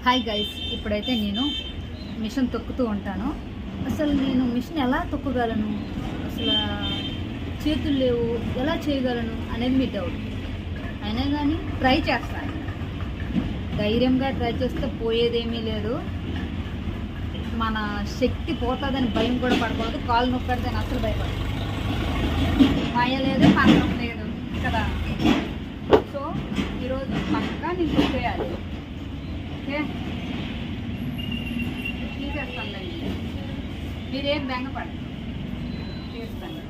Hi guys, ఇప్పుడైతే నేను machine తొక్కుతూ ఉంటాను. అసలు నేను మిషన్ ఎలా తొక్కగలను, అసలు చేతులు లేవు, ఎలా చేయగలను అనేది మీ డౌట్. అయినా కానీ ట్రై చేస్తాను. ధైర్యంగా ట్రై చేస్తే పోయేదేమీ లేదు. మన శక్తి పోతుందని భయం కూడా పడకూడదు. కాలు నొక్కడితే అసలు భయపడదు. మాయ లేదు, పక్కన లేదు కదా. సో ఈరోజు పక్కా నేను తొక్కేయాలి. ఓకే, తీసేస్తాను. మీరేం బెంగపడదు, తీస్తాను.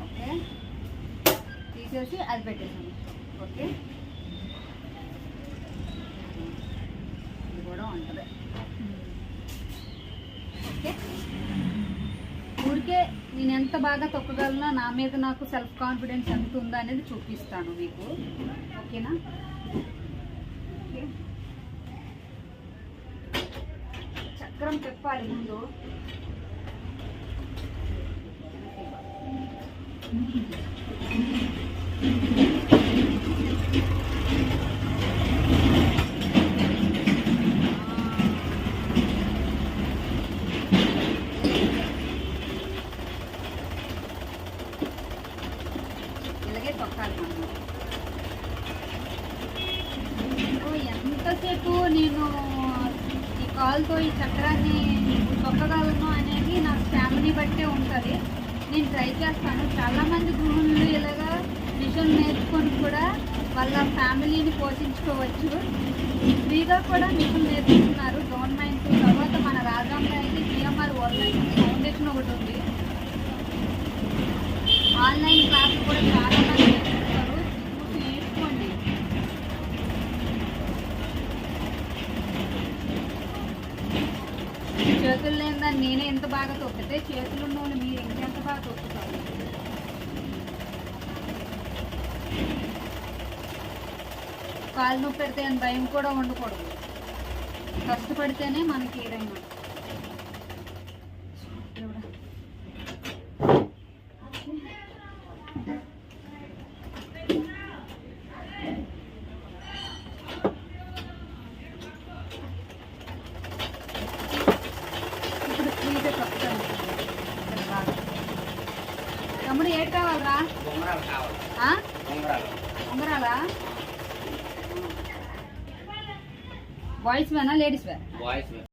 ఓకే, తీసేసి అది పెట్టేసాను. ఓకే, ఇది కూడా ఉంటుంది. ఓకే, ఊరికే నేను ఎంత బాగా తొక్కగలనో, నా మీద నాకు సెల్ఫ్ కాన్ఫిడెన్స్ ఎంత ఉందో అనేది చూపిస్తాను మీకు. ఓకేనా? ఓకే, చక్రం చెప్పాలి ముందు. ఇలాగే తొక్కాలి మనం. ఎంతసేపు నేను ఈ కాలుతో ఈ చక్రాన్ని తొక్కగలను అనేది నా ఫ్యామిలీ బట్టే ఉంటుంది. నేను ట్రై చేస్తాను. చాలామంది గృహిణులు ఇలాగా మిషన్ నేర్చుకొని కూడా వాళ్ళ ఫ్యామిలీని పోషించుకోవచ్చు. ఫ్రీగా కూడా మిషన్ నేర్చుకున్నారు గవర్నమెంట్. తర్వాత మన రాజాంలో అయితే జిఎంఆర్ వరల్డ్ ఫౌండేషన్ ఒకటి ఉంది. ఆన్లైన్ క్లాసులు కూడా చాలా మంది నేర్చుకుంటారు. చూసి నేర్చుకోండి. చేతులు లేని దాన్ని నేనే ఎంత బాగా తొక్కితే, చేతులు ఉన్న వాళ్ళు మీరు ఇంకెంత బాగా తొక్కుతారు. కాలు నొప్పి పెడితే అని భయం కూడా ఉండకూడదు. కష్టపడితేనే మనకి ఏదైనా. తమ్ముడు ఏడు కావాలరా? ఉంగరాలా? బాయ్స్ వేనా లేడీస్ వే?